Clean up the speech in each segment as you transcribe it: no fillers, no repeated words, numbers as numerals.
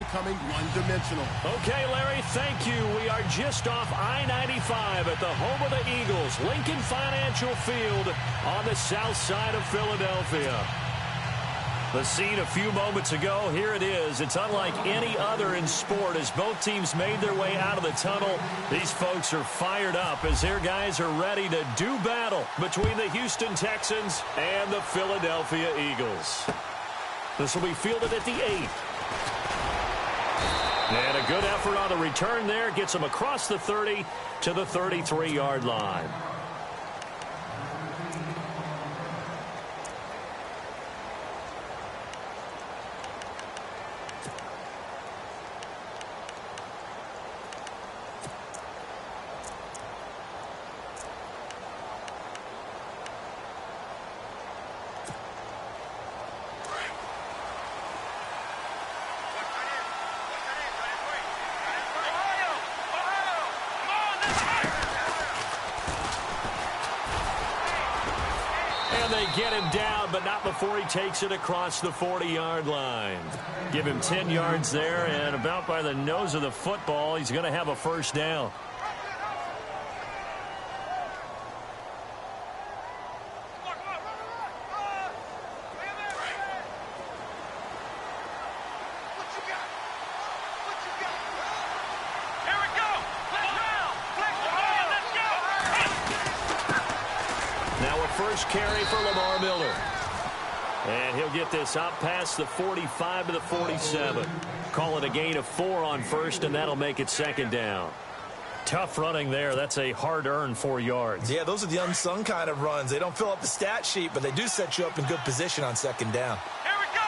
becoming one-dimensional. Okay, Larry, thank you. We are just off I-95 at the home of the Eagles, Lincoln Financial Field on the south side of Philadelphia. The scene a few moments ago, here it is. It's unlike any other in sport as both teams made their way out of the tunnel. These folks are fired up as their guys are ready to do battle between the Houston Texans and the Philadelphia Eagles. This will be fielded at the 8. And a good effort on the return there gets them across the 30 to the 33-yard line. They get him down, but not before he takes it across the 40-yard line. Give him 10 yards there, and about by the nose of the football, he's going to have a first down. First carry for Lamar Miller. And he'll get this out past the 45 to the 47. Call it a gain of 4 on first, and that'll make it second down. Tough running there. That's a hard-earned 4 yards. Yeah, those are the unsung kind of runs. They don't fill up the stat sheet, but they do set you up in good position on second down. Here we go.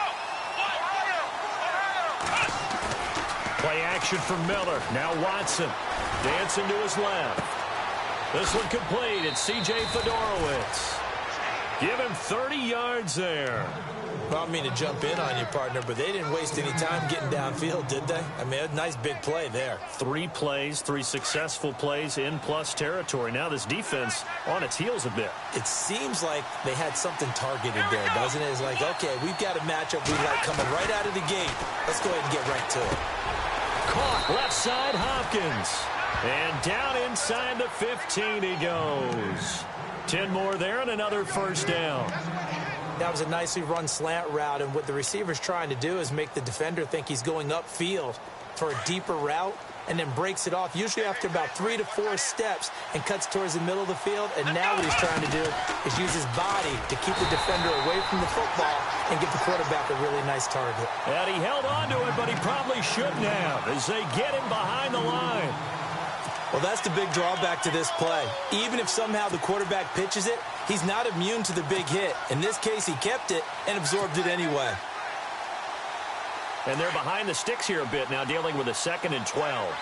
Play action for Miller. Now Watson dancing to his left. This one complete. It's C.J. Fedorowicz. Give him 30 yards there. Well, I mean to jump in on you, partner, but they didn't waste any time getting downfield, did they? I mean, a nice big play there. 3 plays, 3 successful plays in plus territory. Now this defense on its heels a bit. It seems like they had something targeted there, doesn't it? It's like, okay, we've got a matchup we like coming right out of the gate. Let's go ahead and get right to it. Caught left side Hopkins. And down inside the 15 he goes. 10 more there and another first down. That was a nicely run slant route, and what the receiver's trying to do is make the defender think he's going upfield for a deeper route and then breaks it off, usually after about 3 to 4 steps, and cuts towards the middle of the field. And now what he's trying to do is use his body to keep the defender away from the football and give the quarterback a really nice target. And he held on to it, but he probably shouldn't have as they get him behind the line. Well, that's the big drawback to this play. Even if somehow the quarterback pitches it, he's not immune to the big hit. In this case, he kept it and absorbed it anyway. And they're behind the sticks here a bit now, dealing with a 2nd and 12.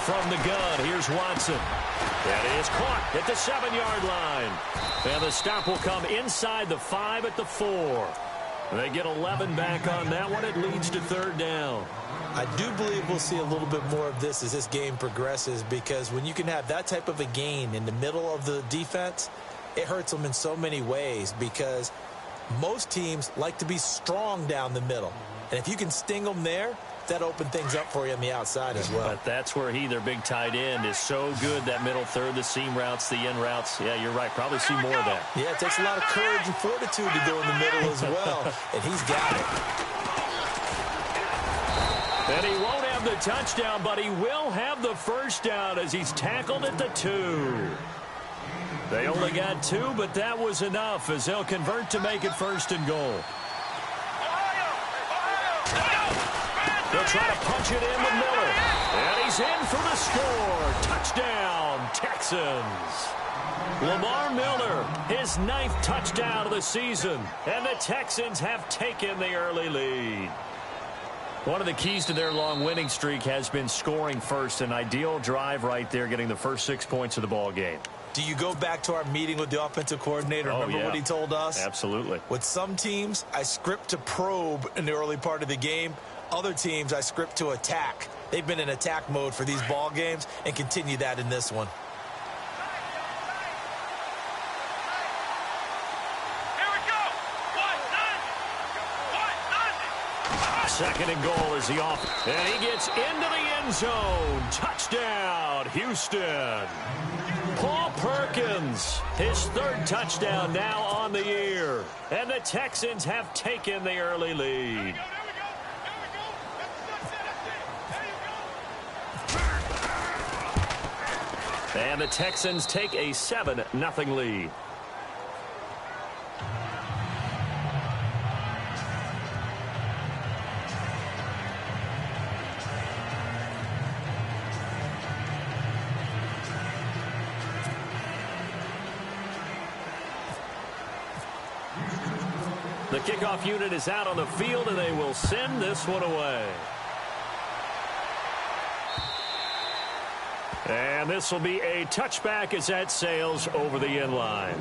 From the gun, here's Watson. That is caught at the 7-yard line. And the stop will come inside the 5 at the 4. They get 11 back on that one. It leads to 3rd down. I do believe we'll see a little bit more of this as this game progresses, because when you can have that type of a gain in the middle of the defense, it hurts them in so many ways, because most teams like to be strong down the middle. And if you can sting them there, that opened things up for you on the outside as well. But that's where their big tight end, is so good, that middle third, the seam routes, the in routes. Yeah, you're right. Probably see more of that. Yeah, it takes a lot of courage and fortitude to go in the middle as well, and he's got it. And he won't have the touchdown, but he will have the first down as he's tackled at the 2. They only got 2, but that was enough as they'll convert to make it 1st and goal. They'll try to punch it in with Miller. And he's in for the score. Touchdown, Texans. Lamar Miller, his 9th touchdown of the season. And the Texans have taken the early lead. One of the keys to their long winning streak has been scoring first. An ideal drive right there, getting the first 6 points of the ball game. Do you go back to our meeting with the offensive coordinator? Remember what he told us? Absolutely. With some teams, I script to probe in the early part of the game. Other teams, I script to attack. They've been in attack mode for these ball games and continue that in this one. second and goal is the off. And he gets into the end zone. Touchdown, Houston. Paul Perkins, his third touchdown now on the year. And the Texans have taken the early lead. And the Texans take a 7-0 lead. The kickoff unit is out on the field, and they will send this one away. And this will be a touchback as that sails over the end line.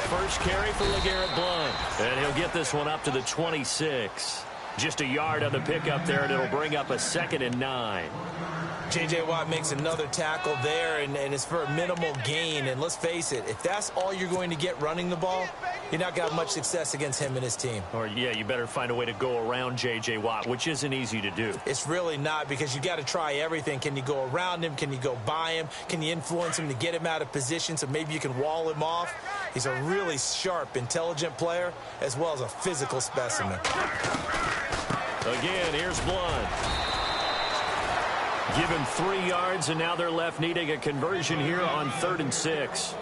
First carry for LeGarrette Blount. And he'll get this one up to the 26. Just a yard on the pickup there, and it'll bring up a 2nd and 9. J.J. Watt makes another tackle there, and it's for a minimal gain. And let's face it, if that's all you're going to get running the ball, you're not going to have much success against him and his team. Or, yeah, you better find a way to go around J.J. Watt, which isn't easy to do. It's really not, because you got to try everything. Can you go around him? Can you go by him? Can you influence him to get him out of position so maybe you can wall him off? He's a really sharp, intelligent player, as well as a physical specimen. Again, here's Blount. Give him 3 yards, and now they're left needing a conversion here on 3rd and 6.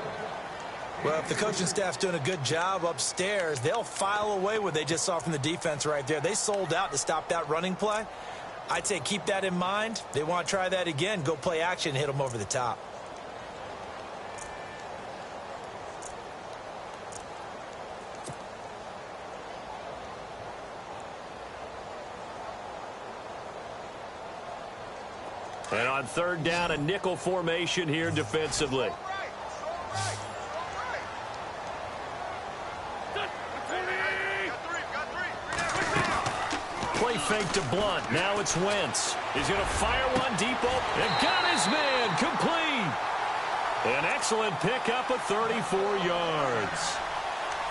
Well, if the coaching staff's doing a good job upstairs, they'll file away what they just saw from the defense right there. They sold out to stop that running play. I'd say keep that in mind. They want to try that again. Go play action, hit them over the top. And on 3rd down, a nickel formation here defensively. Play fake to Blount. Now it's Wentz. He's going to fire one deep open and got his man complete. An excellent pickup of 34 yards.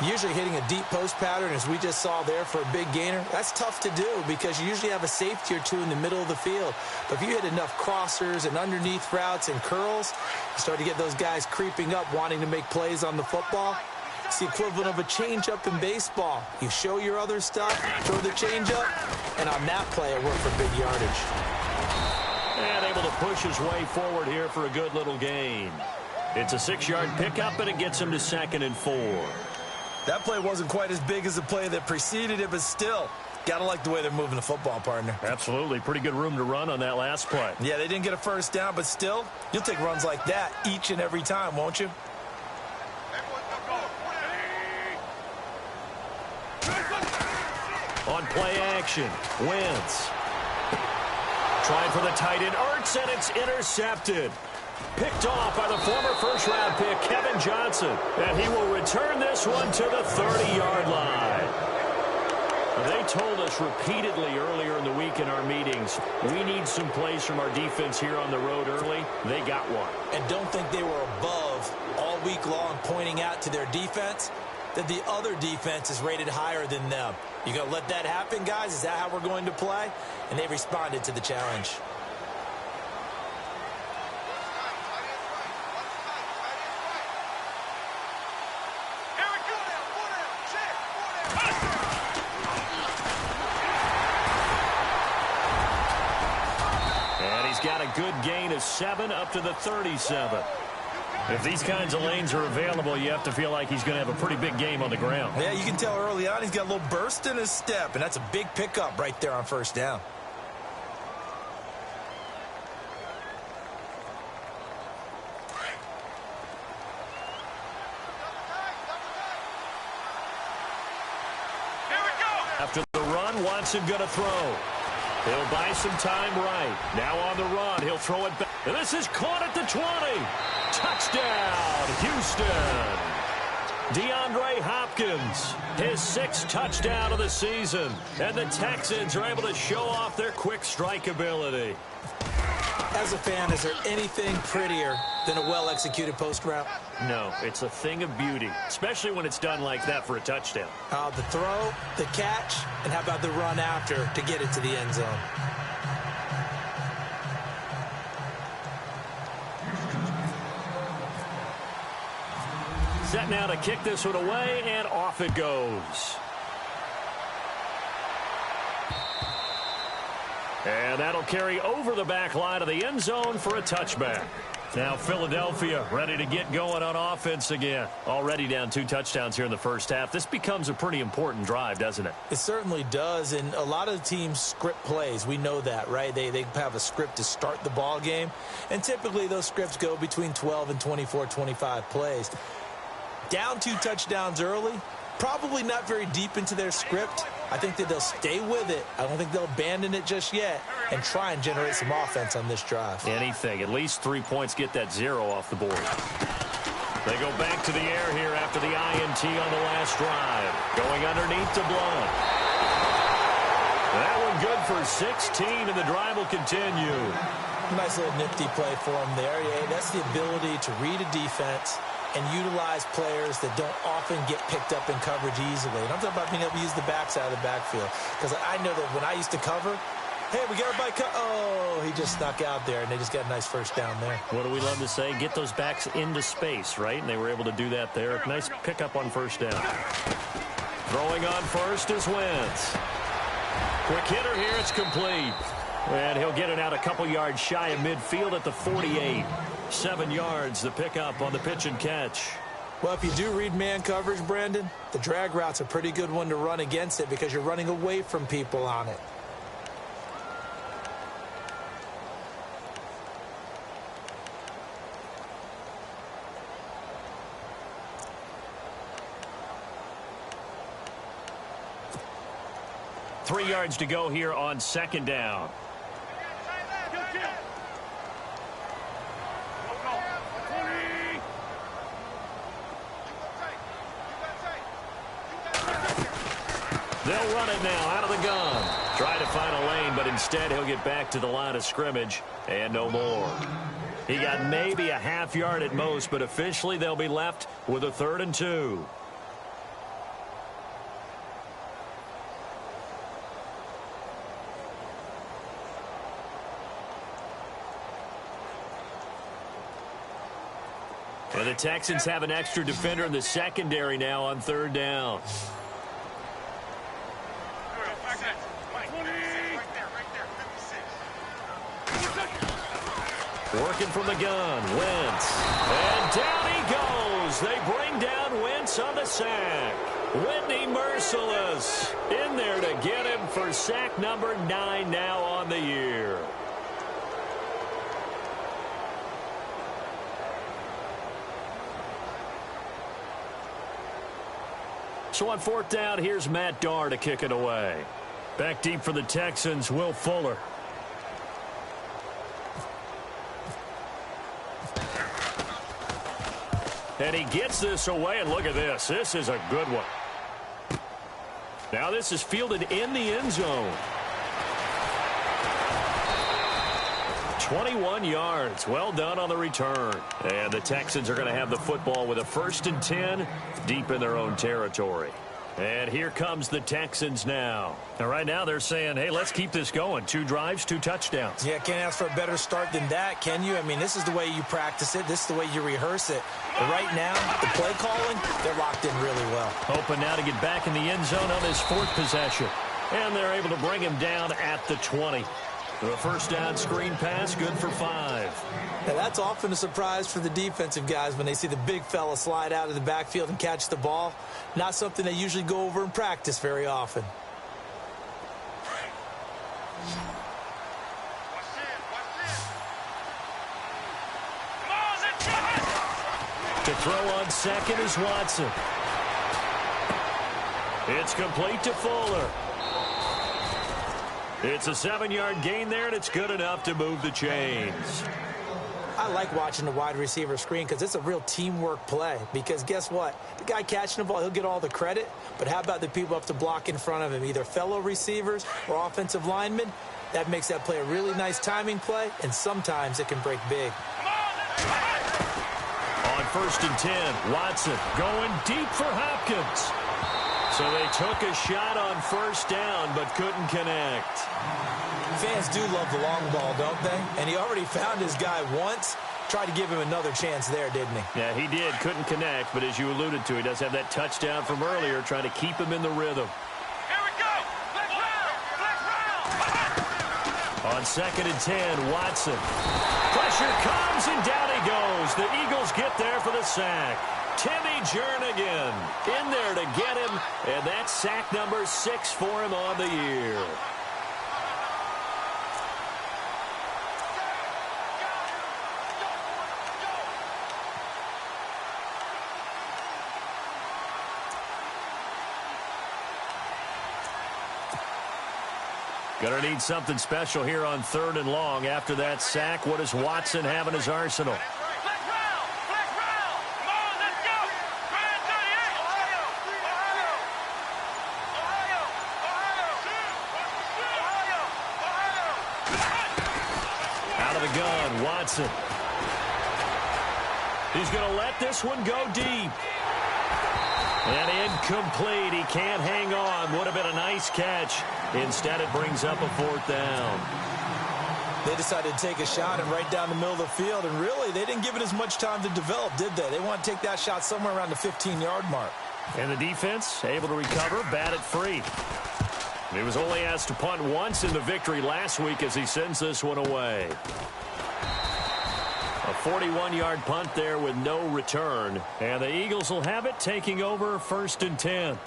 Usually hitting a deep post pattern, as we just saw there, for a big gainer, that's tough to do because you usually have a safety or two in the middle of the field. But if you hit enough crossers and underneath routes and curls, you start to get those guys creeping up, wanting to make plays on the football. It's the equivalent of a changeup in baseball. You show your other stuff, throw the changeup, and on that play, it worked for big yardage. And able to push his way forward here for a good little gain. It's a 6-yard pickup, and it gets him to 2nd and 4. That play wasn't quite as big as the play that preceded it, but still, got to like the way they're moving the football, partner. Absolutely. Pretty good room to run on that last play. Yeah, they didn't get a first down, but still, you'll take runs like that each and every time, won't you? On play action, Wentz. Trying for the tight end, Ertz, and it's intercepted. Picked off by the former first-round pick, Kevin Johnson. And he will return this one to the 30-yard line. They told us repeatedly earlier in the week in our meetings, we need some plays from our defense here on the road early. They got one. And don't think they were above all week long, pointing out to their defense that the other defense is rated higher than them. You going to let that happen, guys? Is that how we're going to play? And they responded to the challenge. Got a good gain of 7 up to the 37. If these kinds of lanes are available, you have to feel like he's going to have a pretty big game on the ground. Yeah, you can tell early on he's got a little burst in his step, and that's a big pickup right there on first down. After the run, Watson going to throw. He'll buy some time right. Now on the run, he'll throw it back. And this is caught at the 20. Touchdown, Houston. DeAndre Hopkins, his 6th touchdown of the season. And the Texans are able to show off their quick strike ability. As a fan, is there anything prettier than a well-executed post route? No, it's a thing of beauty, especially when it's done like that for a touchdown. The throw, the catch, and how about the run after to get it to the end zone? Set now to kick this one away, and off it goes. And that'll carry over the back line of the end zone for a touchback. Now Philadelphia ready to get going on offense again. Already down 2 touchdowns here in the first half. This becomes a pretty important drive, doesn't it? It certainly does, and a lot of teams script plays. We know that, right? They have a script to start the ball game, and typically those scripts go between 12 and 24, 25 plays. Down 2 touchdowns early, probably not very deep into their script. I think that they'll stay with it. I don't think they'll abandon it just yet and try and generate some offense on this drive. Anything. At least 3 points, get that 0 off the board. They go back to the air here after the INT on the last drive. Going underneath to Blunt. That one good for 16, and the drive will continue. Nice little nifty play for him there. Yeah, that's the ability to read a defense and utilize players that don't often get picked up in coverage easily. And I'm talking about being able to use the backside of the backfield. Because I know that when I used to cover, hey, we got everybody oh, he just snuck out there, and they just got a nice first down there. What do we love to say? Get those backs into space, right? And they were able to do that there. Nice pickup on first down. Throwing on first is Wentz. Quick hitter here, it's complete. And he'll get it out a couple yards shy of midfield at the 48. 7 yards, the pickup on the pitch and catch. Well, if you do read man coverage, Brandon, the drag route's a pretty good one to run against it because you're running away from people on it. Three yards to go here on second down. They'll run it now out of the gun. Try to find a lane, but instead he'll get back to the line of scrimmage and no more. He got maybe a half yard at most, but officially they'll be left with a 3rd and 2. And the Texans have an extra defender in the secondary now on 3rd down. Working from the gun, Wentz. And down he goes. They bring down Wentz on the sack. Whitney Merciless in there to get him for sack number 9 now on the year. So on 4th down, here's Matt Darr to kick it away. Back deep for the Texans, Will Fuller. And he gets this away, and look at this. This is a good one. Now this is fielded in the end zone. 21 yards. Well done on the return. And the Texans are going to have the football with a 1st and 10 deep in their own territory. And here comes the Texans now. And right now they're saying, hey, let's keep this going. 2 drives, 2 touchdowns. Yeah, can't ask for a better start than that, can you? I mean, this is the way you practice it. This is the way you rehearse it. But right now, the play calling, they're locked in really well. Hoping now to get back in the end zone on this 4th possession. And they're able to bring him down at the 20. The 1st down screen pass, good for 5. Now, that's often a surprise for the defensive guys when they see the big fella slide out of the backfield and catch the ball. Not something they usually go over in practice very often. To throw on second is Watson. It's complete to Fuller. It's a 7-yard gain there, and it's good enough to move the chains. I like watching the wide receiver screen because it's a real teamwork play. Because guess what? The guy catching the ball, he'll get all the credit. But how about the people up to block in front of him, either fellow receivers or offensive linemen? That makes that play a really nice timing play, and sometimes it can break big. On 1st and 10, Watson going deep for Hopkins. So they took a shot on 1st down, but couldn't connect. Fans do love the long ball, don't they? And he already found his guy once. Tried to give him another chance there, didn't he? Yeah, he did. Couldn't connect, but as you alluded to, he does have that touchdown from earlier, trying to keep him in the rhythm. Here we go! Flex round! On 2nd and 10, Watson. Pressure comes, and down he goes. The Eagles get there for the sack. Timmy Jernigan in there to get him, and that's sack number 6 for him on the year. Going to need something special here on 3rd and long. After that sack, what does Watson have in his arsenal? Flex round! Flex round! Come on, let's go! 38! Ohio! Out of the gun, Watson. He's going to let this one go deep. And incomplete. He can't hang on. Would have been a nice catch. Instead, it brings up a 4th down. They decided to take a shot and right down the middle of the field, and really, they didn't give it as much time to develop, did they? They want to take that shot somewhere around the 15-yard mark. And the defense able to recover, bat it free. He was only asked to punt once in the victory last week as he sends this one away. A 41-yard punt there with no return. And the Eagles will have it, taking over 1st and 10.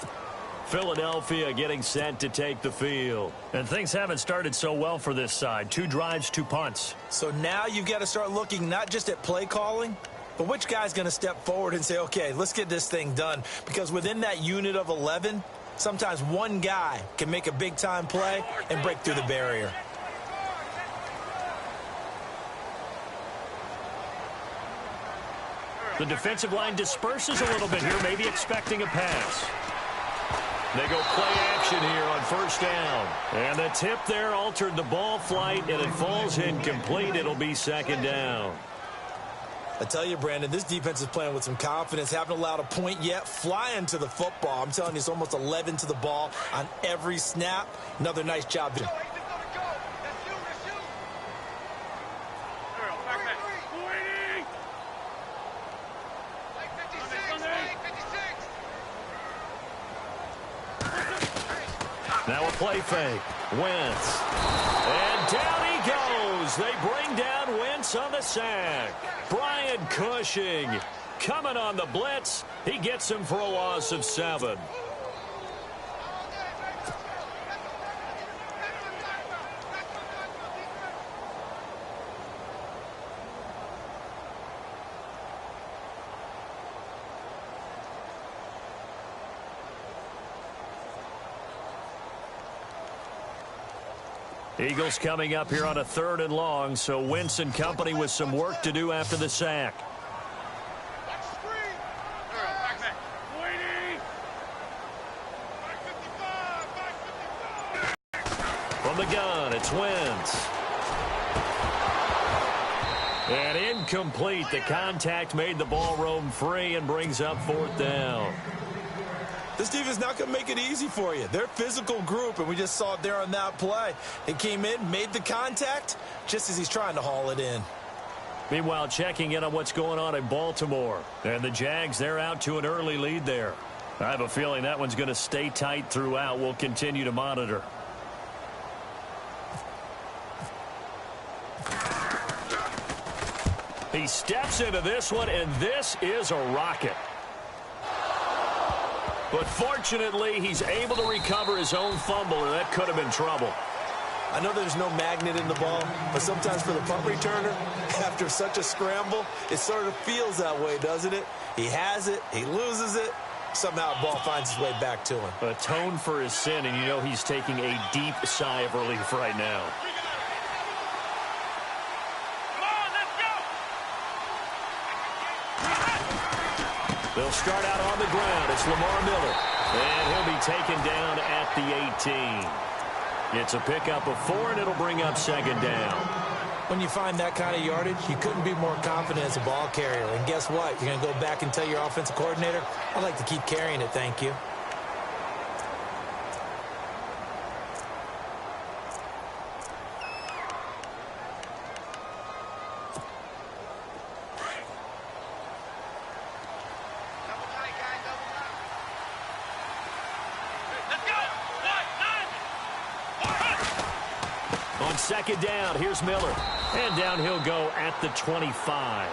Philadelphia getting set to take the field. And things haven't started so well for this side. 2 drives, 2 punts. So now you've got to start looking not just at play calling, but which guy's going to step forward and say, okay, let's get this thing done. Because within that unit of 11, sometimes one guy can make a big-time play and break through the barrier. The defensive line disperses a little bit here, maybe expecting a pass. They go play action here on 1st down. And the tip there altered the ball flight, and it falls incomplete. It'll be 2nd down. I tell you, Brandon, this defense is playing with some confidence. Haven't allowed a point yet. Flying to the football. I'm telling you, it's almost 11 to the ball on every snap. Another nice job. Now a play fake. Wentz. And down he goes. They bring down Wentz on the sack. Brian Cushing coming on the blitz. He gets him for a loss of 7. Eagles coming up here on a 3rd and long, so Wentz and company with some work to do after the sack. From the gun, it's Wentz. And incomplete. The contact made the ball roam free and brings up 4th down. This defense not going to make it easy for you. They're a physical group, and we just saw it there on that play. He came in, made the contact, just as he's trying to haul it in. Meanwhile, checking in on what's going on in Baltimore. And the Jags, they're out to an early lead there. I have a feeling that one's going to stay tight throughout. We'll continue to monitor. He steps into this one, and this is a rocket. But fortunately, he's able to recover his own fumble, and that could have been trouble. I know there's no magnet in the ball, but sometimes for the punt returner, after such a scramble, it sort of feels that way, doesn't it? He has it, he loses it, somehow the ball finds its way back to him. Atone for his sin, and you know he's taking a deep sigh of relief right now. Come on, let's go! They'll start out on the ground. It's Lamar Miller, and he'll be taken down at the 18. It's a pickup of 4, and it'll bring up second down. When you find that kind of yardage, you couldn't be more confident as a ball carrier. And guess what? You're going to go back and tell your offensive coordinator, I'd like to keep carrying it, thank you. Let's go! On second down, here's Miller. And down he'll go at the 25.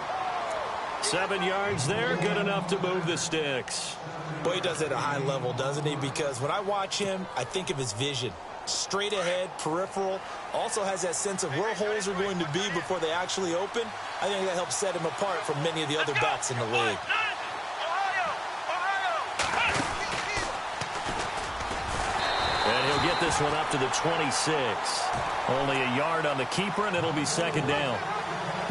7 yards there, good enough to move the sticks. Boy, he does it at a high level, doesn't he? Because when I watch him, I think of his vision. Straight ahead, peripheral, also has that sense of where holes are going to be before they actually open. I think that helps set him apart from many of the other backs in the league. And he'll get this one up to the 26. Only a yard on the keeper, and it'll be second down.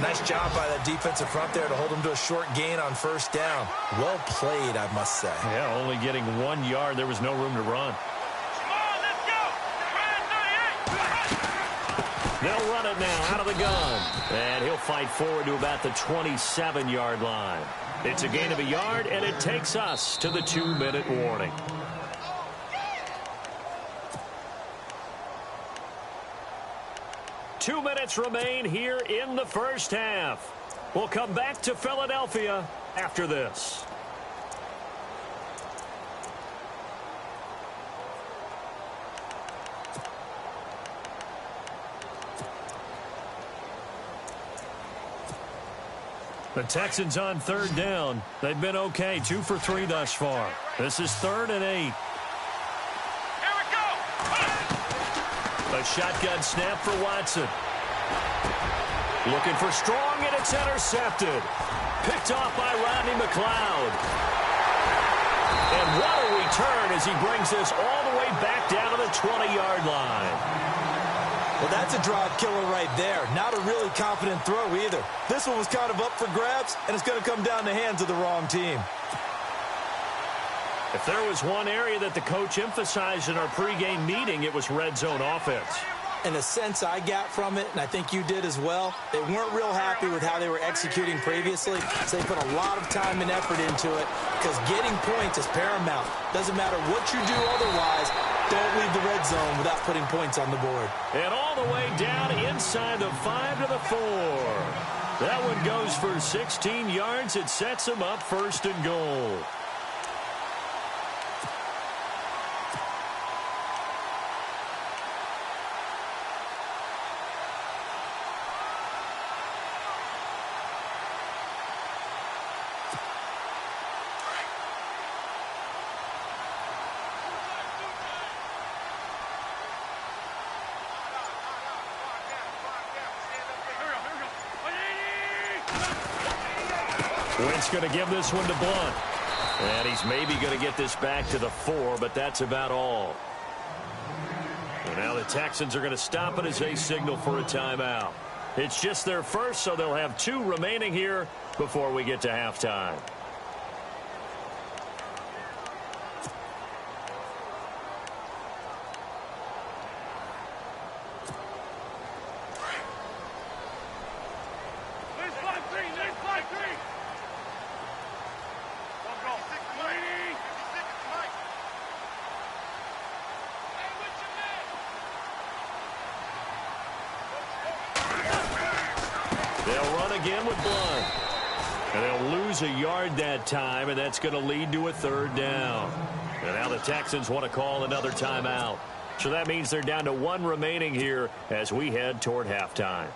Nice job by that defensive front there to hold him to a short gain on first down. Well played, I must say. Yeah, only getting 1 yard. There was no room to run. Come on, let's go! They'll run it now out of the gun. And he'll fight forward to about the 27-yard line. It's a gain of a yard, and it takes us to the 2-minute warning. Two minutes remain here in the first half. We'll come back to Philadelphia after this. The Texans on third down. They've been okay, 2 for 3 thus far. This is 3rd and 8. Here we go! A shotgun snap for Watson. Looking for Strong, and it's intercepted. Picked off by Rodney McLeod. And what a return as he brings this all the way back down to the 20-yard line. Well, that's a drive killer right there. Not a really confident throw either. This one was kind of up for grabs, and it's going to come down the hands of the wrong team. If there was one area that the coach emphasized in our pregame meeting, it was red zone offense. In a sense I got from it, and I think you did as well, they weren't real happy with how they were executing previously, so they put a lot of time and effort into it because getting points is paramount. Doesn't matter what you do otherwise, don't leave the red zone without putting points on the board. And all the way down inside the 5 to the 4. That one goes for 16 yards. It sets them up 1st and goal. Wentz going to give this one to Blunt. And he's maybe going to get this back to the 4, but that's about all. And now the Texans are going to stop it as they signal for a timeout. It's just their first, so they'll have 2 remaining here before we get to halftime. They'll run again with Blunt. And they'll lose a yard that time, and that's going to lead to a 3rd down. And now the Texans want to call another timeout. So that means they're down to 1 remaining here as we head toward halftime.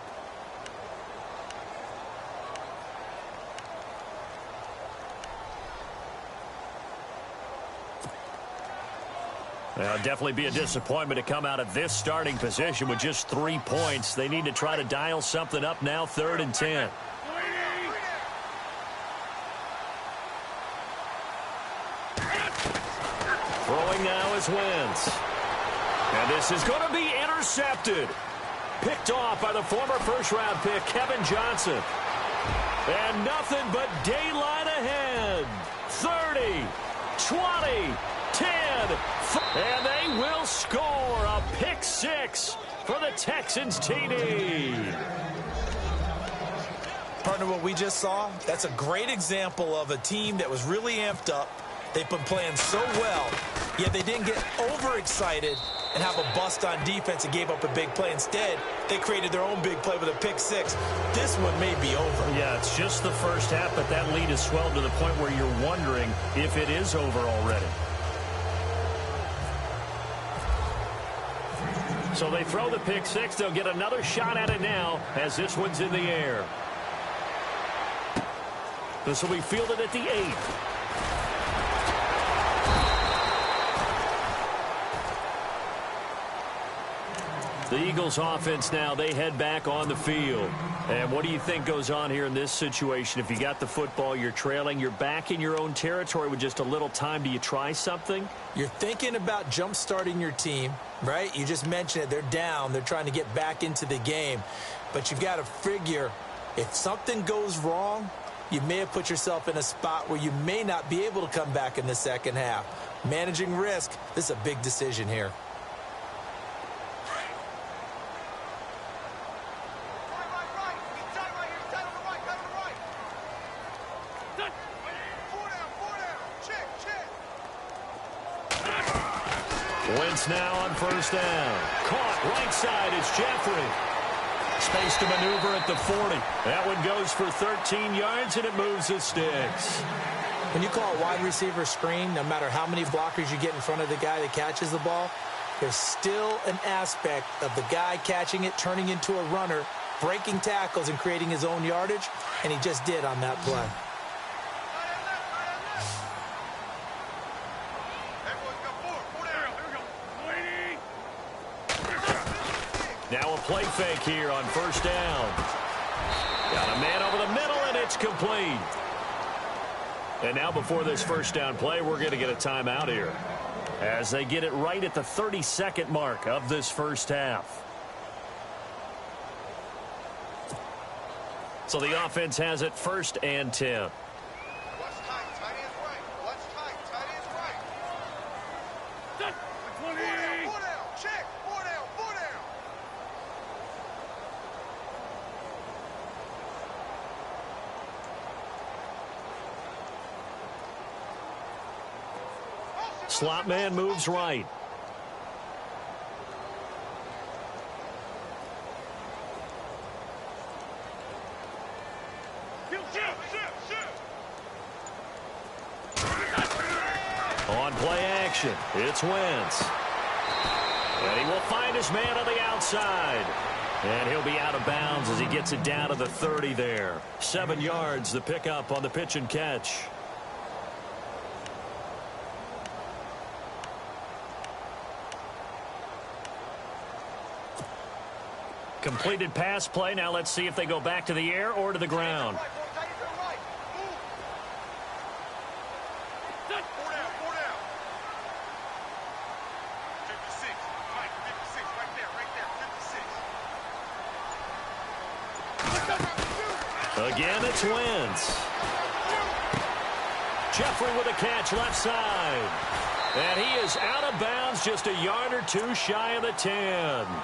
Well, it'll definitely be a disappointment to come out of this starting position with just 3 points. They need to try to dial something up now, 3rd and 10. now is Wentz. And this is going to be intercepted. Picked off by the former first-round pick, Kevin Johnson. And nothing but daylight ahead. 30, 20, 10, and they will score a pick six for the Texans TD. Partner, what we just saw, that's a great example of a team that was really amped up. They've been playing so well, yet they didn't get overexcited and have a bust on defense and gave up a big play. Instead, they created their own big play with a pick six. This one may be over. Yeah, it's just the first half, but that lead has swelled to the point where you're wondering if it is over already. So they throw the pick six. They'll get another shot at it now as this one's in the air. This will be fielded at the 8. The Eagles offense now, they head back on the field. And what do you think goes on here in this situation? If you got the football, you're trailing, you're back in your own territory with just a little time. Do you try something? You're thinking about jump-starting your team, right? You just mentioned it. They're down. They're trying to get back into the game. But you've got to figure if something goes wrong, you may have put yourself in a spot where you may not be able to come back in the second half. Managing risk, this is a big decision here. Wentz now on first down. Caught right side is Jeffrey. Space to maneuver at the 40. That one goes for 13 yards, and it moves the sticks. When you call a wide receiver screen, no matter how many blockers you get in front of the guy that catches the ball, there's still an aspect of the guy catching it, turning into a runner, breaking tackles and creating his own yardage, and he just did on that play. Now a play fake here on first down. Got a man over the middle, and it's complete. And now before this first down play, we're going to get a timeout here as they get it right at the 30-second mark of this first half. So the offense has it 1st and 10. Slot man moves right. On play action, it's Wentz. And he will find his man on the outside. And he'll be out of bounds as he gets it down to the 30 there. 7 yards, the pickup on the pitch and catch. Completed pass play. Now let's see if they go back to the air or to the ground. Again, it's Wentz. Jeffrey with a catch left side. And he is out of bounds just a yard or two shy of the 10.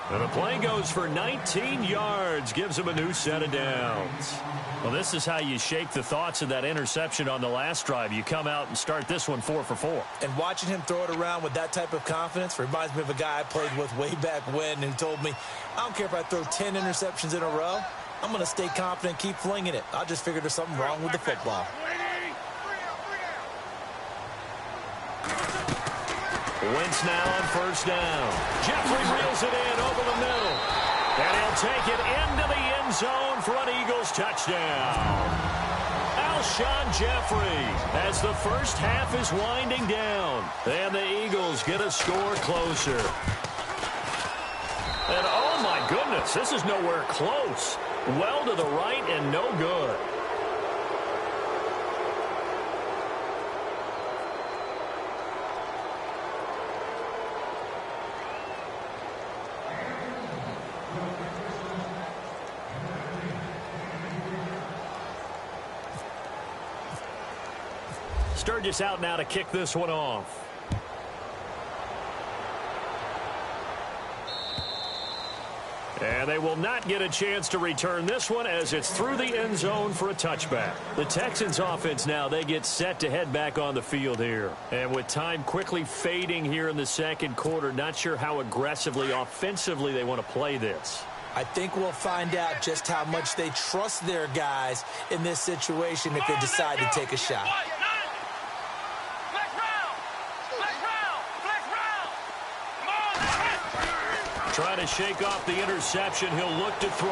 And the play goes for 19 yards, gives him a new set of downs. Well, this is how you shake the thoughts of that interception on the last drive. You come out and start this one 4 for 4. And watching him throw it around with that type of confidence reminds me of a guy I played with way back when who told me, I don't care if I throw 10 interceptions in a row. I'm going to stay confident, keep flinging it. I just figured there's something wrong with the football. Wentz now on first down. Jeffrey reels it in over the middle. And he'll take it into the end zone for an Eagles touchdown. Alshon Jeffrey as the first half is winding down. And the Eagles get a score closer. And oh my goodness, this is nowhere close. Well to the right and no good. Sturgis out now to kick this one off. And they will not get a chance to return this one as it's through the end zone for a touchback. The Texans offense now, they get set to head back on the field here. And with time quickly fading here in the second quarter, not sure how aggressively, offensively they want to play this. I think we'll find out just how much they trust their guys in this situation if they decide to take a shot. Trying to shake off the interception. He'll look to throw.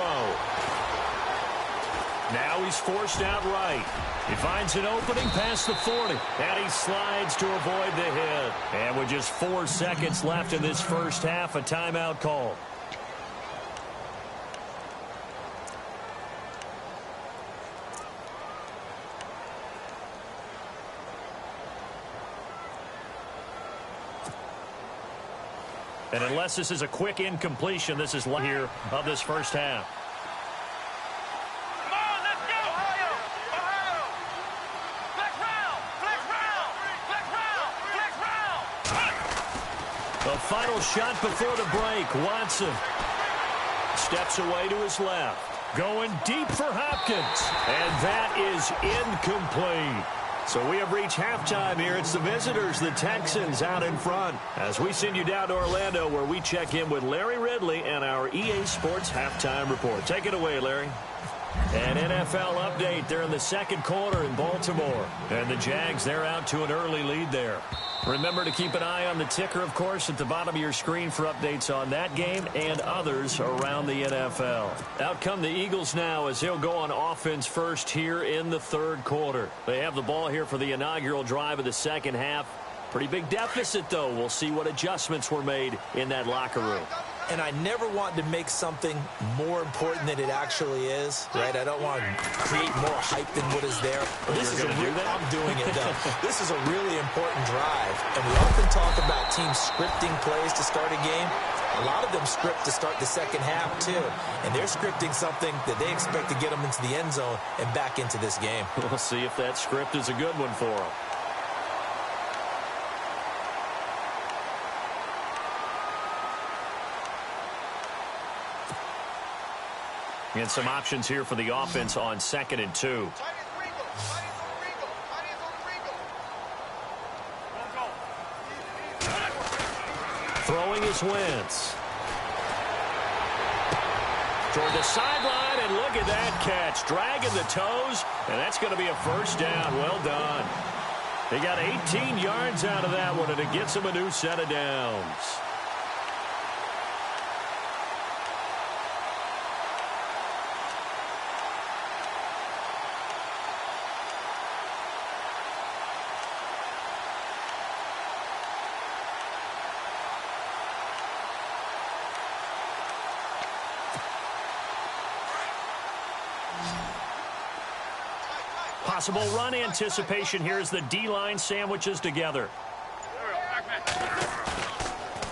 Now he's forced out right. He finds an opening past the 40. And he slides to avoid the hit. And with just 4 seconds left in this first half, a timeout call. And unless this is a quick incompletion, this is here of this first half. Come on, let's go! Ohio! Ohio! Flex round! Flex round! Flex round! Flex round! The final shot before the break. Watson steps away to his left. Going deep for Hopkins. And that is incomplete. So we have reached halftime here. It's the visitors, the Texans, out in front. As we send you down to Orlando, where we check in with Larry Ridley and our EA Sports Halftime Report. Take it away, Larry. An NFL update. They're in the second quarter in Baltimore. And the Jags, they're out to an early lead there. Remember to keep an eye on the ticker, of course, at the bottom of your screen for updates on that game and others around the NFL. Out come the Eagles now as he'll go on offense first here in the third quarter. They have the ball here for the inaugural drive of the second half. Pretty big deficit, though. We'll see what adjustments were made in that locker room. And I never want to make something more important than it actually is, right? I don't want to create more hype than what is there. But this is I'm doing it, though. This is a really important drive. And we often talk about teams scripting plays to start a game. A lot of them script to start the second half, too. And they're scripting something that they expect to get them into the end zone and back into this game. We'll see if that script is a good one for them. And some options here for the offense on 2nd and 2. Throwing is Wentz. Toward the sideline, and look at that catch. Dragging the toes, and that's going to be a first down. Well done. They got 18 yards out of that one, and it gets them a new set of downs. Possible run anticipation here as the D-line sandwiches together.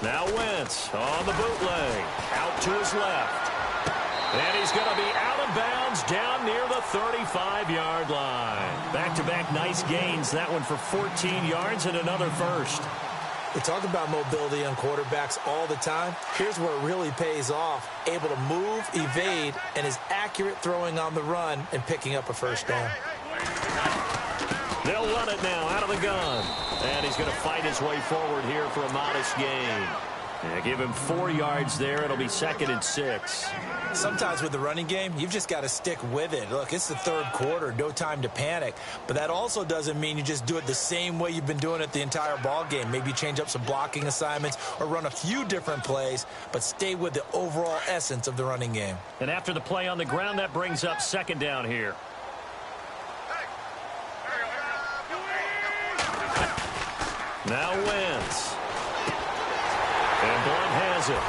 Now Wentz on the bootleg. Out to his left. And he's going to be out of bounds down near the 35-yard line. Back-to-back nice gains. That one for 14 yards and another first. We talk about mobility on quarterbacks all the time. Here's where it really pays off. Able to move, evade, and is accurate throwing on the run and picking up a first down. They'll run it now out of the gun. And he's going to fight his way forward here for a modest gain. Give him 4 yards there. It'll be 2nd and 6. Sometimes with the running game, you've just got to stick with it. Look, it's the third quarter, no time to panic. But that also doesn't mean you just do it the same way you've been doing it the entire ball game. Maybe change up some blocking assignments or run a few different plays, but stay with the overall essence of the running game. And after the play on the ground, that brings up 2nd down here. Now Wentz. And Blunt has it.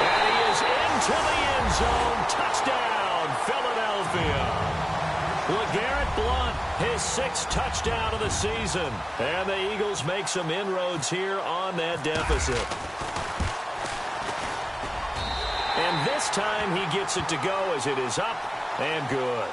And he is into the end zone. Touchdown, Philadelphia. LeGarrette Blunt, his 6th touchdown of the season. And the Eagles make some inroads here on that deficit. And this time he gets it to go as it is up and good.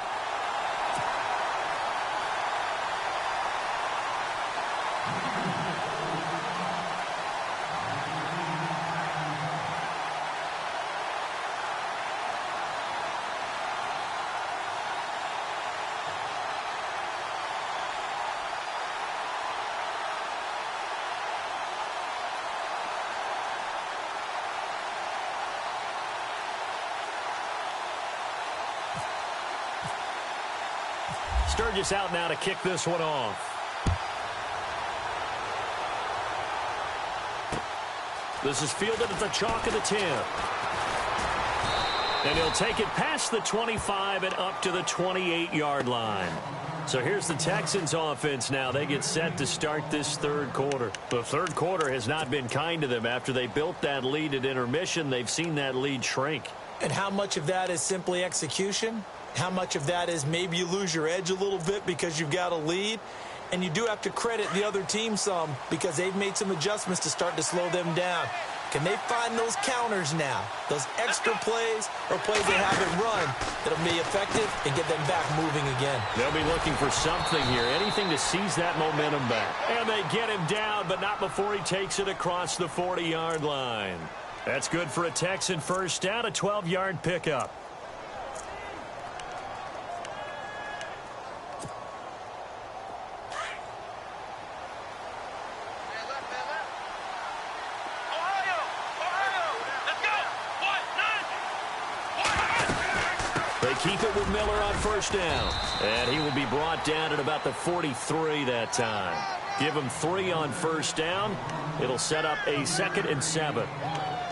Sturgis out now to kick this one off. This is fielded at the chalk of the 10. And he'll take it past the 25 and up to the 28-yard line. So here's the Texans offense now. They get set to start this third quarter. The third quarter has not been kind to them. After they built that lead at intermission, they've seen that lead shrink. And how much of that is simply execution? How much of that is maybe you lose your edge a little bit because you've got a lead? And you do have to credit the other team some because they've made some adjustments to start to slow them down. Can they find those counters now, those extra plays or plays they haven't run that'll be effective and get them back moving again? They'll be looking for something here, anything to seize that momentum back. And they get him down, but not before he takes it across the 40-yard line. That's good for a Texan first down, a 12-yard pickup. Keep it with Miller on first down. And he will be brought down at about the 43 that time. Give him 3 on first down. It'll set up a 2nd and 7.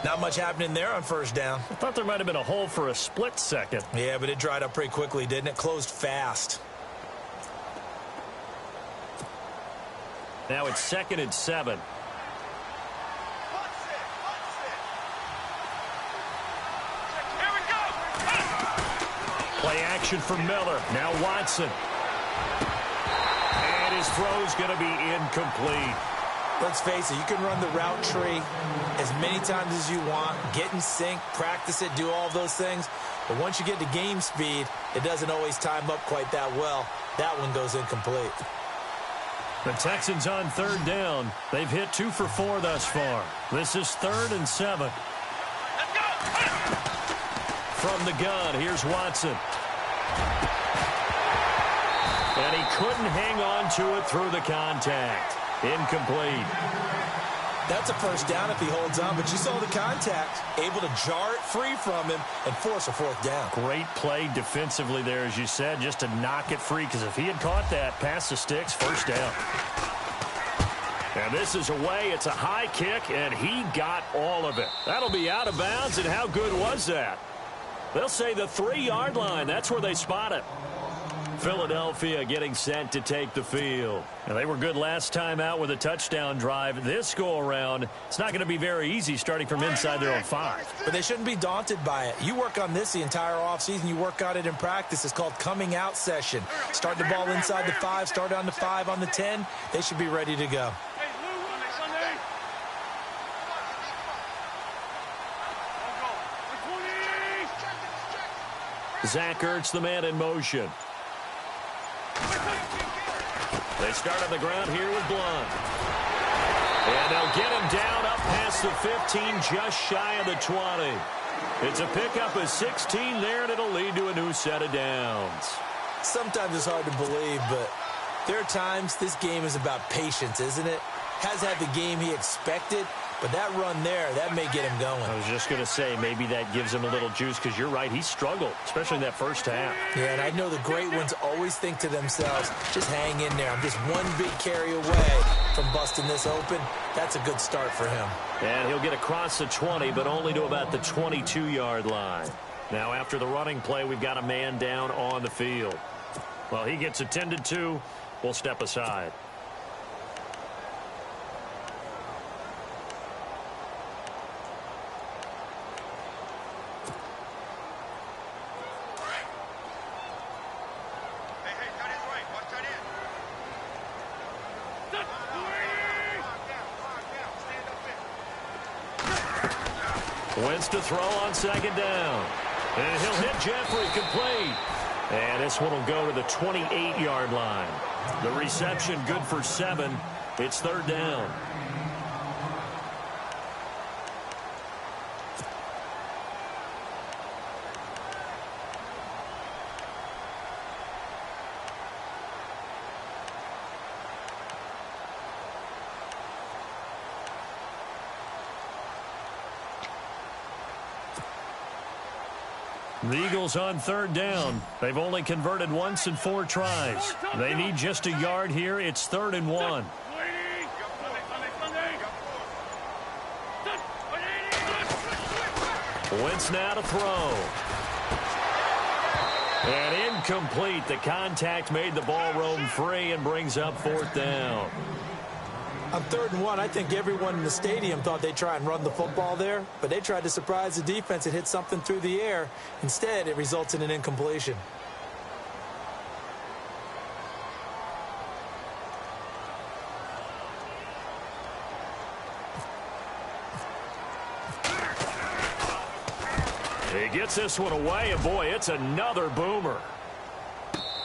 Not much happening there on first down. I thought there might have been a hole for a split second. Yeah, but it dried up pretty quickly, didn't it? Closed fast. Now it's 2nd and 7. Play action for Miller. Now Watson. And his throw's going to be incomplete. Let's face it, you can run the route tree as many times as you want, get in sync, practice it, do all those things. But once you get to game speed, it doesn't always time up quite that well. That one goes incomplete. The Texans on third down. They've hit 2 for 4 thus far. This is 3rd and 7. From the gun, here's Watson. And he couldn't hang on to it through the contact. Incomplete. That's a first down if he holds on, but you saw the contact. Able to jar it free from him and force a 4th down. Great play defensively there, as you said, just to knock it free, because if he had caught that, past the sticks, first down. And this is away. It's a high kick, and he got all of it. That'll be out of bounds, and how good was that? They'll say the 3-yard line. That's where they spot it. Philadelphia getting set to take the field. And they were good last time out with a touchdown drive. This go-around, it's not going to be very easy starting from inside their own 5. But they shouldn't be daunted by it. You work on this the entire offseason. You work on it in practice. It's called coming out session. Start the ball inside the 5, start on the 5, on the 10. They should be ready to go. Zach Ertz, the man in motion. They start on the ground here with Blunt. And they'll get him down up past the 15, just shy of the 20. It's a pickup of 16 there, and it'll lead to a new set of downs. Sometimes it's hard to believe, but there are times this game is about patience, isn't it? Has had the game he expected, but that run there, that may get him going. I was just going to say, maybe that gives him a little juice, because you're right, he struggled, especially in that first half. Yeah, and I know the great ones always think to themselves, just hang in there. I'm just one big carry away from busting this open. That's a good start for him. And he'll get across the 20, but only to about the 22-yard line. Now, after the running play, we've got a man down on the field. Well, he gets attended to. We'll step aside. Wentz to throw on second down. And he'll hit Jeffrey, complete. And this one will go to the 28-yard line. The reception good for 7. It's third down. The Eagles on third down. They've only converted once in 4 tries. They need just a yard here. It's 3rd and 1. Wentz now to throw. And incomplete. The contact made the ball roam free and brings up 4th down. On 3rd and 1, I think everyone in the stadium thought they'd try and run the football there, but they tried to surprise the defense and hit something through the air. Instead, it results in an incompletion. He gets this one away, and boy, it's another boomer.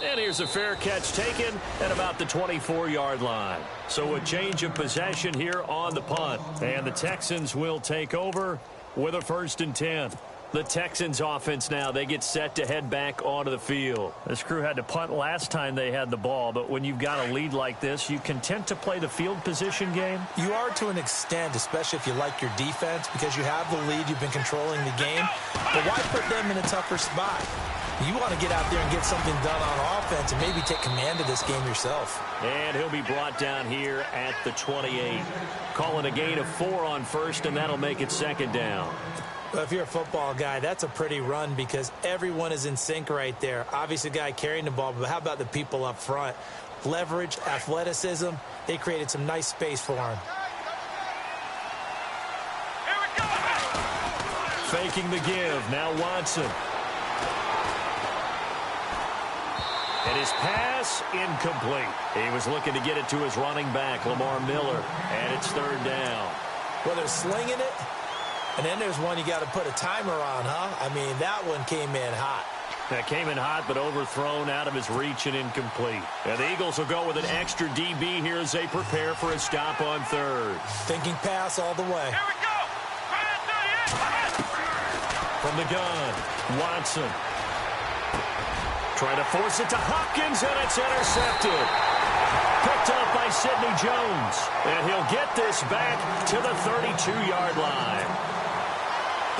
And here's a fair catch taken at about the 24-yard line. So a change of possession here on the punt. And the Texans will take over with a 1st and 10. The Texans offense now, they get set to head back onto the field. This crew had to punt last time they had the ball, but when you've got a lead like this, you content to play the field position game? You are to an extent, especially if you like your defense, because you have the lead, you've been controlling the game. But why put them in a tougher spot? You want to get out there and get something done on offense and maybe take command of this game yourself. And he'll be brought down here at the 28. Calling a gain of 4 on 1st, and that'll make it 2nd down. Well, if you're a football guy, that's a pretty run because everyone is in sync right there. Obviously, the guy carrying the ball, but how about the people up front? Leverage, athleticism, they created some nice space for him. Here we go. Faking the give, now Watson. And his pass, incomplete. He was looking to get it to his running back, Lamar Miller, and it's 3rd down. Well, they're slinging it. And then there's one you got to put a timer on, huh? I mean, that one came in hot. That came in hot, but overthrown out of his reach and incomplete. And the Eagles will go with an extra DB here as they prepare for a stop on 3rd. Thinking pass all the way. Here we go. From the gun, Watson. Trying to force it to Hopkins, and it's intercepted. Picked up by Sidney Jones. And he'll get this back to the 32-yard line.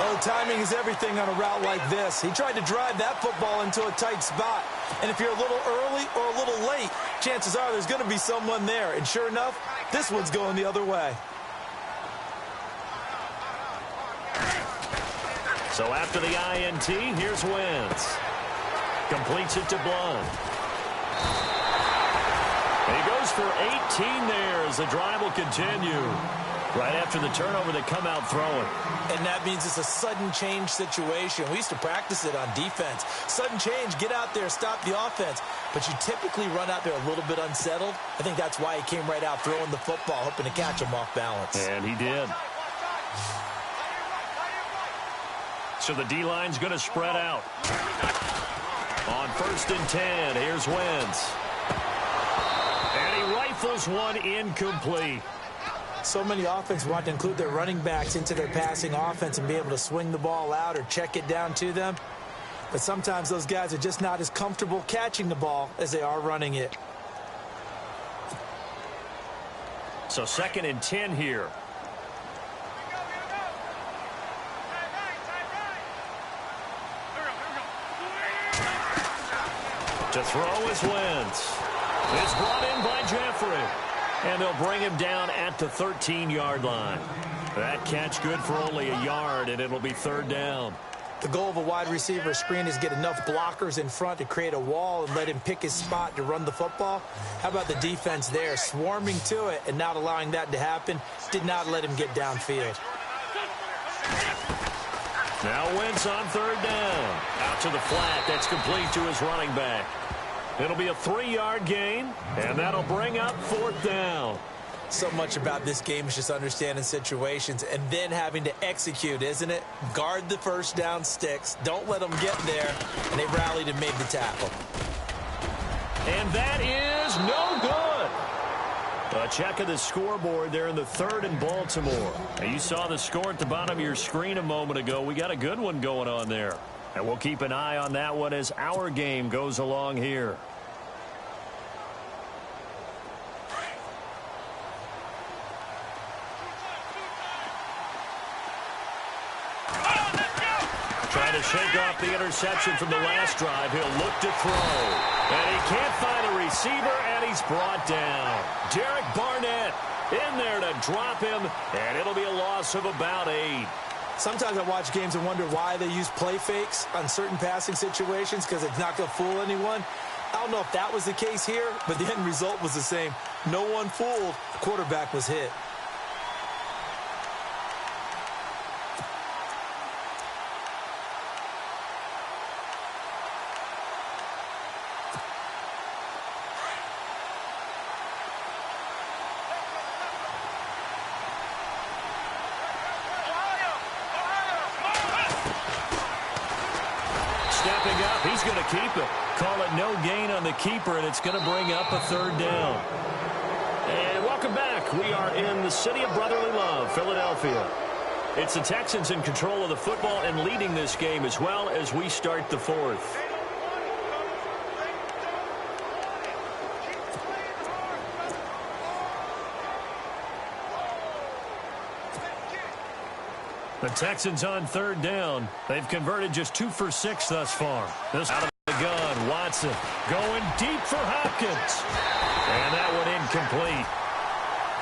Oh, timing is everything on a route like this. He tried to drive that football into a tight spot. And if you're a little early or a little late, chances are there's going to be someone there. And sure enough, this one's going the other way. So after the INT, here's Wentz. Completes it to Blunt. And he goes for 18 there as the drive will continue. Right after the turnover, they come out throwing. And that means it's a sudden change situation. We used to practice it on defense. Sudden change, get out there, stop the offense. But you typically run out there a little bit unsettled. I think that's why he came right out throwing the football, hoping to catch him off balance. And he did. So the D-line's going to spread out. On 1st and 10, here's Wentz. And he rifles one incomplete. So many offenses want to include their running backs into their passing offense and be able to swing the ball out or check it down to them. But sometimes those guys are just not as comfortable catching the ball as they are running it. So 2nd and 10 here. To throw is Wentz. It's brought in by Jeffrey. And they'll bring him down at the 13-yard line. That catch good for only a yard, and it'll be 3rd down. The goal of a wide receiver screen is get enough blockers in front to create a wall and let him pick his spot to run the football. How about the defense there, swarming to it and not allowing that to happen? Did not let him get downfield. Now Wentz on 3rd down. Out to the flat. That's complete to his running back. It'll be a 3-yard gain, and that'll bring up 4th down. So much about this game is just understanding situations and then having to execute, isn't it? Guard the first down sticks. Don't let them get there. And they rallied and made the tackle. And that is no good. A check of the scoreboard there in the 3rd and Baltimore. Now, you saw the score at the bottom of your screen a moment ago. We got a good one going on there. And we'll keep an eye on that one as our game goes along here. Trying to to shake off the interception from the last drive. He'll look to throw. And he can't find a receiver, and he's brought down. Derek Barnett in there to drop him, and it'll be a loss of about 8. Sometimes I watch games and wonder why they use play fakes on certain passing situations, because it's not going to fool anyone. I don't know if that was the case here, but the end result was the same. No one fooled. The quarterback was hit. Stepping up, he's going to keep it. Call it no gain on the keeper, and it's going to bring up a 3rd down. And welcome back. We are in the city of brotherly love, Philadelphia. It's the Texans in control of the football and leading this game as well as we start the 4th. The Texans on 3rd down. They've converted just 2 for 6 thus far. This out of the gun, Watson going deep for Hopkins. And that one incomplete.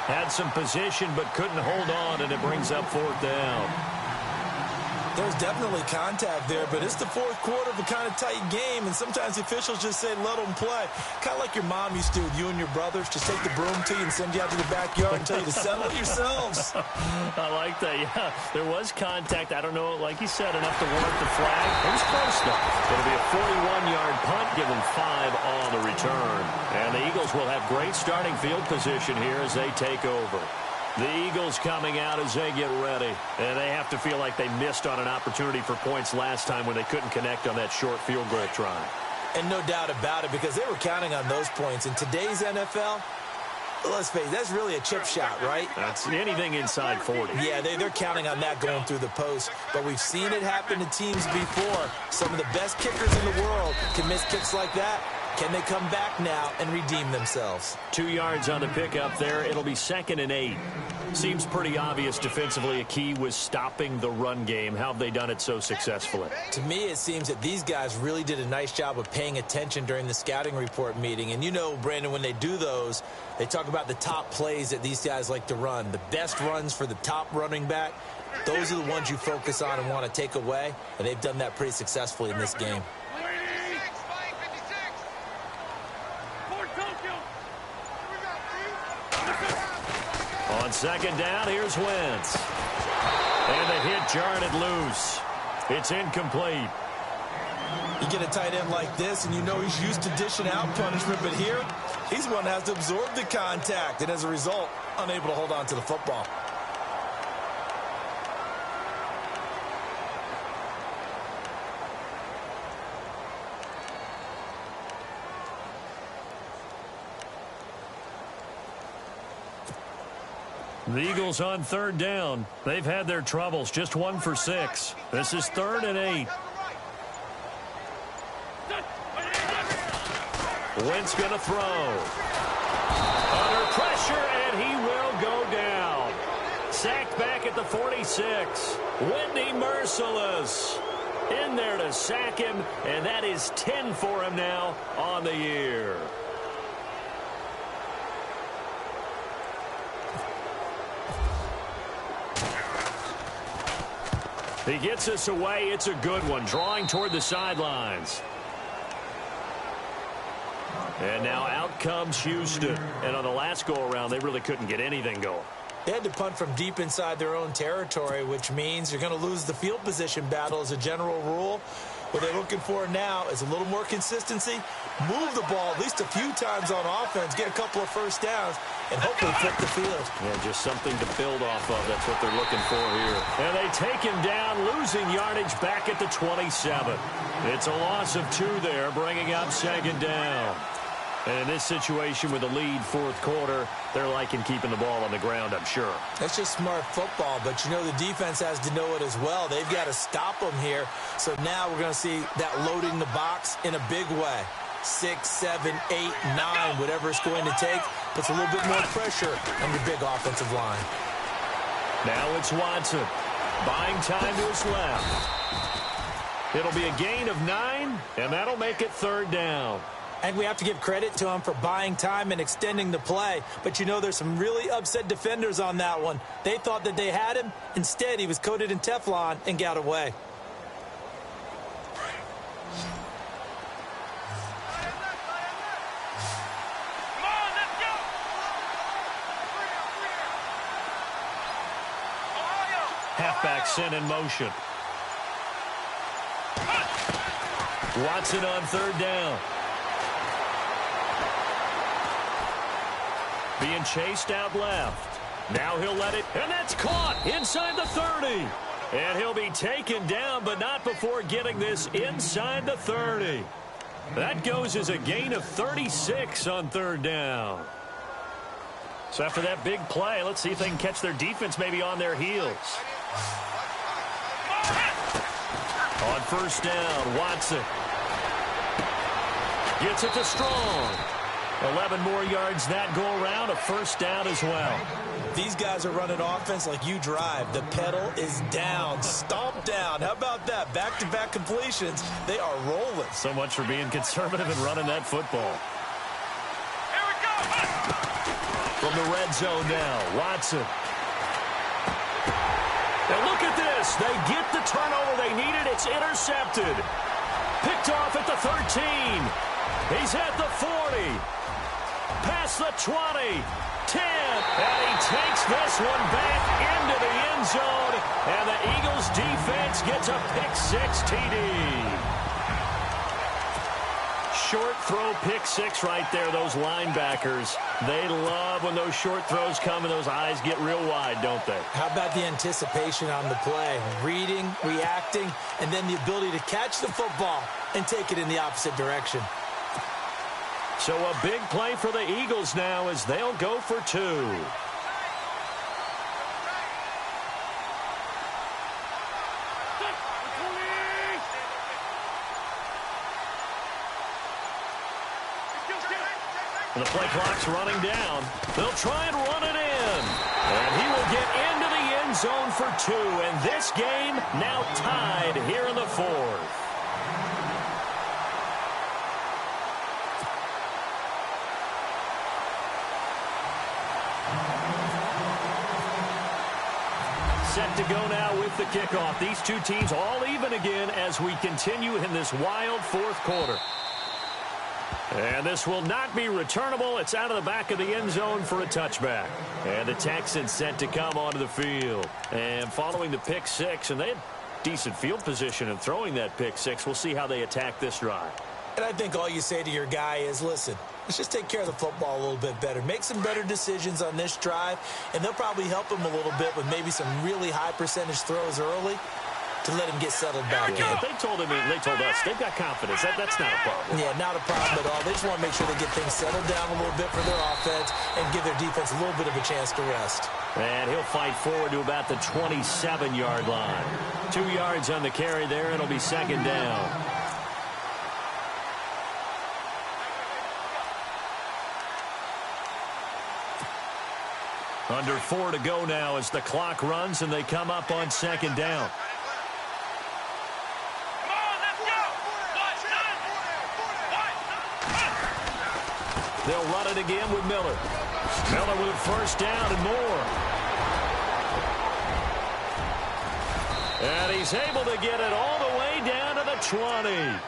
Had some position but couldn't hold on, and it brings up 4th down. There's definitely contact there, but it's the 4th quarter of a kind of tight game, and sometimes the officials just say, let them play. Kind of like your mom used to with you and your brothers. Just take the broom to you and send you out to the backyard and tell you to settle it yourselves. I like that, yeah. There was contact. I don't know, like you said, enough to warrant the flag. It was close, though. It'll be a 41-yard punt, give them 5 on the return. And the Eagles will have great starting field position here as they take over. The Eagles coming out as they get ready. And they have to feel like they missed on an opportunity for points last time when they couldn't connect on that short field goal try. And no doubt about it, because they were counting on those points. In today's NFL, let's face it, that's really a chip shot, right? That's anything inside 40. Yeah, they're counting on that going through the post. But we've seen it happen to teams before. Some of the best kickers in the world can miss kicks like that. Can they come back now and redeem themselves? 2 yards on the pickup there. It'll be 2nd and 8. Seems pretty obvious defensively a key was stopping the run game. How have they done it so successfully? To me, it seems that these guys really did a nice job of paying attention during the scouting report meeting. And you know, Brandon, when they do those, they talk about the top plays that these guys like to run. The best runs for the top running back. Those are the ones you focus on and want to take away. And they've done that pretty successfully in this game. On 2nd down, here's Wentz. And the hit jarred it loose. It's incomplete. You get a tight end like this, and you know he's used to dishing out punishment, but here, he's one that has to absorb the contact, and as a result, unable to hold on to the football. The Eagles on 3rd down. They've had their troubles. Just 1 for 6. This is 3rd and 8. Wentz going to throw. Under pressure, and he will go down. Sacked back at the 46. Whitney Merciless in there to sack him, and that is 10 for him now on the year. He gets us away. It's a good one. Drawing toward the sidelines. And now out comes Houston. And on the last go-around, they really couldn't get anything going. They had to punt from deep inside their own territory, which means you're going to lose the field position battle as a general rule. What they're looking for now is a little more consistency, move the ball at least a few times on offense, get a couple of first downs, and hopefully flip the field. Yeah, just something to build off of. That's what they're looking for here. And they take him down, losing yardage back at the 27. It's a loss of 2 there, bringing up 2nd down. And in this situation with the lead 4th quarter, they're liking keeping the ball on the ground, I'm sure. That's just smart football, but you know the defense has to know it as well. They've got to stop them here. So now we're going to see that loading the box in a big way. 6, 7, 8, 9, whatever it's going to take, puts a little bit more pressure on your big offensive line. Now it's Watson. Buying time to his left. It'll be a gain of 9, and that'll make it 3rd down. And we have to give credit to him for buying time and extending the play. But you know, there's some really upset defenders on that one. They thought that they had him. Instead, he was coated in Teflon and got away. Come on, let's go! Ohio! Halfback sent in motion. Watson on 3rd down. Being chased out left. Now he'll let it, and that's caught inside the 30. And he'll be taken down, but not before getting this inside the 30. That goes as a gain of 36 on 3rd down. So after that big play, let's see if they can catch their defense maybe on their heels. On 1st down, Watson gets it to Strong. 11 more yards that go around, a 1st down as well. These guys are running offense like you drive. The pedal is down, stomp down. How about that? Back-to-back completions. They are rolling. So much for being conservative and running that football. Here we go! From the red zone now, Watson. And look at this. They get the turnover they needed. It's intercepted. Picked off at the 13. He's at the 40. Past the 20. 10. And he takes this one back into the end zone. And the Eagles defense gets a pick-6 TD. Short throw pick-6 right there, those linebackers. They love when those short throws come and those eyes get real wide, don't they? How about the anticipation on the play? Reading, reacting, and then the ability to catch the football and take it in the opposite direction. So a big play for the Eagles now as they'll go for 2. The play clock's running down. They'll try and run it in. And he will get into the end zone for 2. And this game now tied here in the 4th. Set to go now with the kickoff. These two teams all even again as we continue in this wild 4th quarter. And this will not be returnable. It's out of the back of the end zone for a touchback. And the Texans set to come onto the field. And following the pick-6, and they had decent field position in throwing that pick-6. We'll see how they attack this drive. And I think all you say to your guy is, listen, let's just take care of the football a little bit better. Make some better decisions on this drive, and they'll probably help him a little bit with maybe some really high percentage throws early to let him get settled back in. They told him, they told us, they've got confidence. That's not a problem. Yeah, not a problem at all. They just want to make sure they get things settled down a little bit for their offense and give their defense a little bit of a chance to rest. And he'll fight forward to about the 27-yard line. 2 yards on the carry there, and it'll be 2nd down. Under 4 to go now as the clock runs and they come up on 2nd down. Come on, let's go! They'll run it again with Miller. Miller with a 1st down and more. And he's able to get it all the way down to the 20.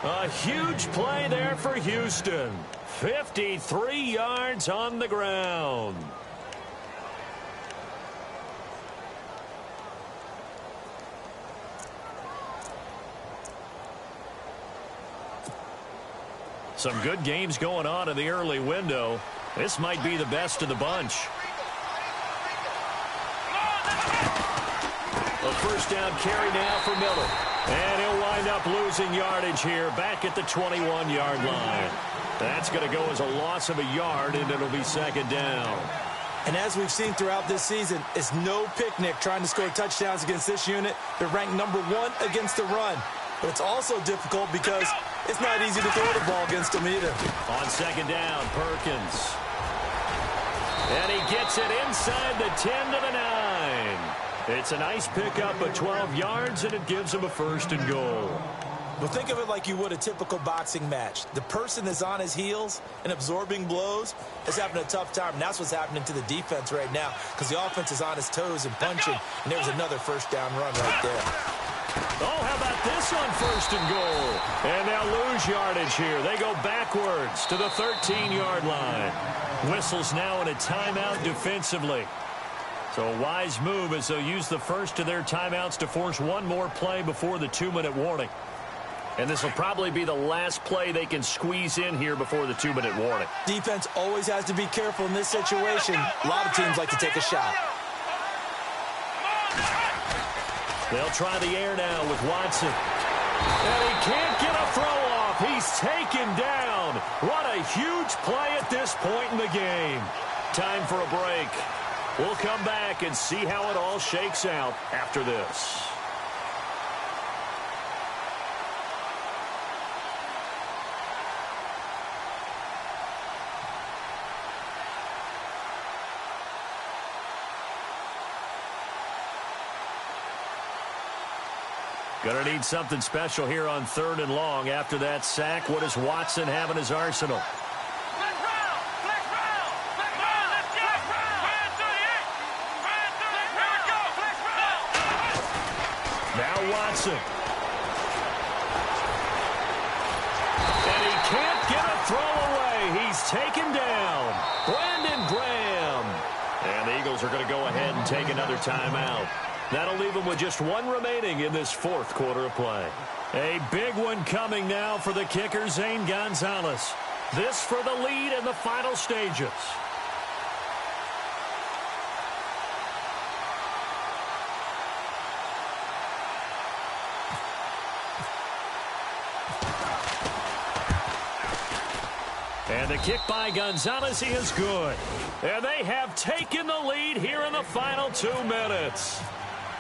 A huge play there for Houston. 53 yards on the ground. Some good games going on in the early window. This might be the best of the bunch. A 1st down carry now for Miller. And he'll wind up losing yardage here back at the 21-yard line. That's going to go as a loss of a yard, and it'll be 2nd down. And as we've seen throughout this season, it's no picnic trying to score touchdowns against this unit. They're ranked number 1 against the run. But it's also difficult because it's not easy to throw the ball against them either. On 2nd down, Perkins. And he gets it inside the 10 to the 9. It's a nice pickup of 12 yards, and it gives them a 1st and goal. Well, think of it like you would a typical boxing match. The person that's on his heels and absorbing blows is having a tough time. And that's what's happening to the defense right now because the offense is on his toes and punching. And there's another 1st down run right there. Oh, how about this on 1st and goal? And they'll lose yardage here. They go backwards to the 13-yard line. Whistles now in a timeout defensively. So a wise move as they'll use the first of their timeouts to force one more play before the 2-minute warning. And this will probably be the last play they can squeeze in here before the 2-minute warning. Defense always has to be careful in this situation. A lot of teams like to take a shot. They'll try the air now with Watson. And he can't get a throw off. He's taken down. What a huge play at this point in the game. Time for a break. We'll come back and see how it all shakes out after this. Gonna need something special here on 3rd and long. After that sack, what does Watson have in his arsenal? Now Watson. And he can't get a throw away. He's taken down. Brandon Graham. And the Eagles are going to go ahead and take another timeout. That'll leave them with just one remaining in this 4th quarter of play. A big one coming now for the kicker, Zane Gonzalez. This for the lead in the final stages. And the kick by Gonzalez is good. And they have taken the lead here in the final 2 minutes.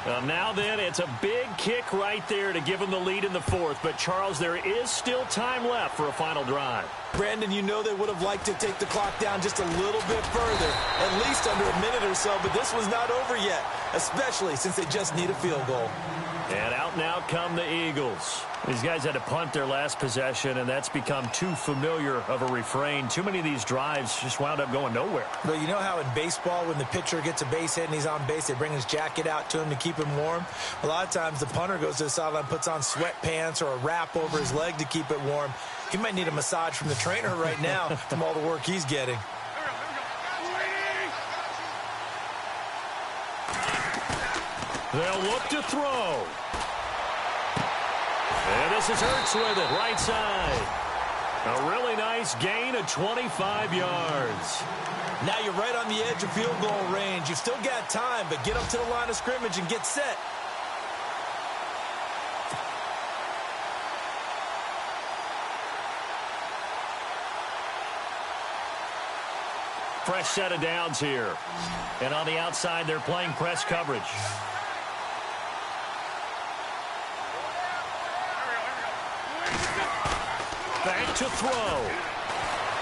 Now then, it's a big kick right there to give them the lead in the 4th. But, Charles, there is still time left for a final drive. Brandon, you know they would have liked to take the clock down just a little bit further, at least under a minute or so. But this was not over yet, especially since they just need a field goal. And out now come the Eagles. These guys had to punt their last possession, and that's become too familiar of a refrain. Too many of these drives just wound up going nowhere. But you know how in baseball, when the pitcher gets a base hit and he's on base, they bring his jacket out to him to keep him warm? A lot of times the punter goes to the sideline, puts on sweatpants or a wrap over his leg to keep it warm. He might need a massage from the trainer right now from all the work he's getting. They'll look to throw. And this is Hurts with it, right side. A really nice gain of 25 yards. Now you're right on the edge of field goal range. You've still got time, but get up to the line of scrimmage and get set. Fresh set of downs here. And on the outside, they're playing press coverage. Back to throw.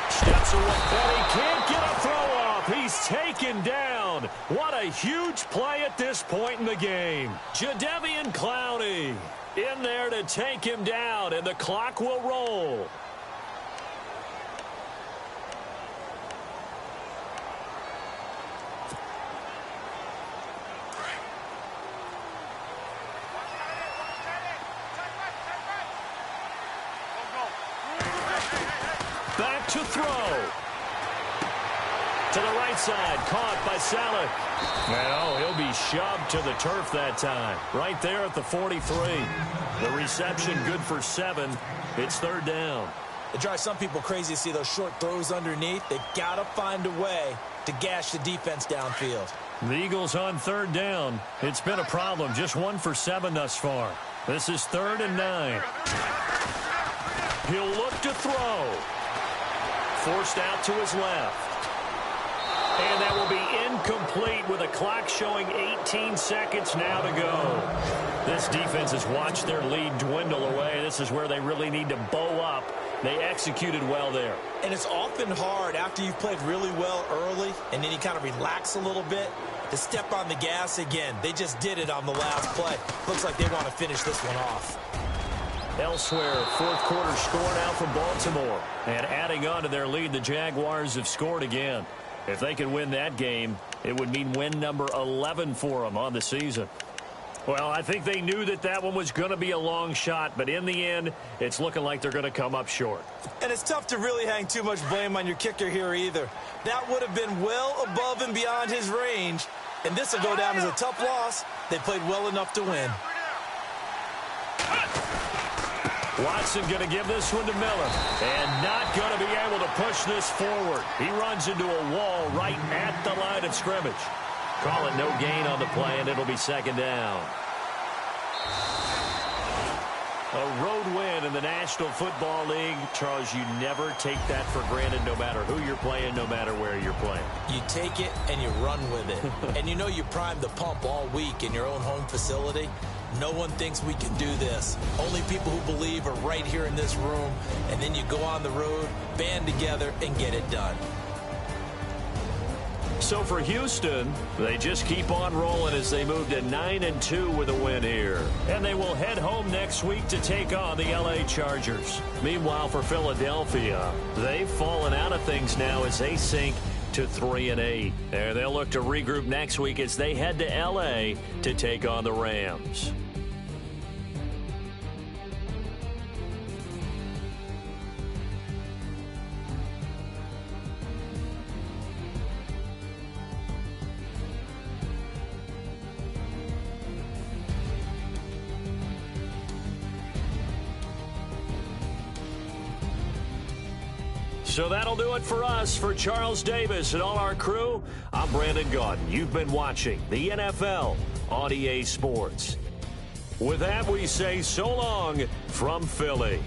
Steps away. And he can't get a throw off. He's taken down. What a huge play at this point in the game. Jadeveon Clowney in there to take him down, and the clock will roll. Back to throw. To the right side, caught by Saleh. Well, he'll be shoved to the turf that time. Right there at the 43. The reception good for 7. It's 3rd down. It drives some people crazy to see those short throws underneath. They've got to find a way to gash the defense downfield. The Eagles on 3rd down. It's been a problem. Just 1 for 7 thus far. This is 3rd and 9. He'll look to throw. Forced out to his left. And that will be incomplete with a clock showing 18 seconds now to go. This defense has watched their lead dwindle away. This is where they really need to bow up. They executed well there. And it's often hard after you've played really well early and then you kind of relax a little bit. to step on the gas again. They just did it on the last play. Looks like they want to finish this one off. Elsewhere, fourth quarter score now from Baltimore. And adding on to their lead, the Jaguars have scored again. If they could win that game, it would mean win number 11 for them on the season. Well, I think they knew that that one was going to be a long shot, but in the end, it's looking like they're going to come up short. And it's tough to really hang too much blame on your kicker here either. That would have been well above and beyond his range, and this will go down as a tough loss. They played well enough to win. Watson going to give this one to Miller, and not going to be able to push this forward. He runs into a wall right at the line of scrimmage. Call it no gain on the play, and it'll be second down. A road win in the National Football League. Charles, you never take that for granted no matter who you're playing, no matter where you're playing. You take it and you run with it. And you know you primed the pump all week in your own home facility. No one thinks we can do this. Only people who believe are right here in this room. And then you go on the road, band together, and get it done. So for Houston, they just keep on rolling as they move to 9-2 with a win here. And they will head home next week to take on the LA Chargers. Meanwhile, for Philadelphia, they've fallen out of things now as they sink to 3-8. There, they'll look to regroup next week as they head to LA to take on the Rams. So that'll do it for us. For Charles Davis and all our crew, I'm Brandon Gaudin. You've been watching the NFL on EA Sports. With that, we say so long from Philly.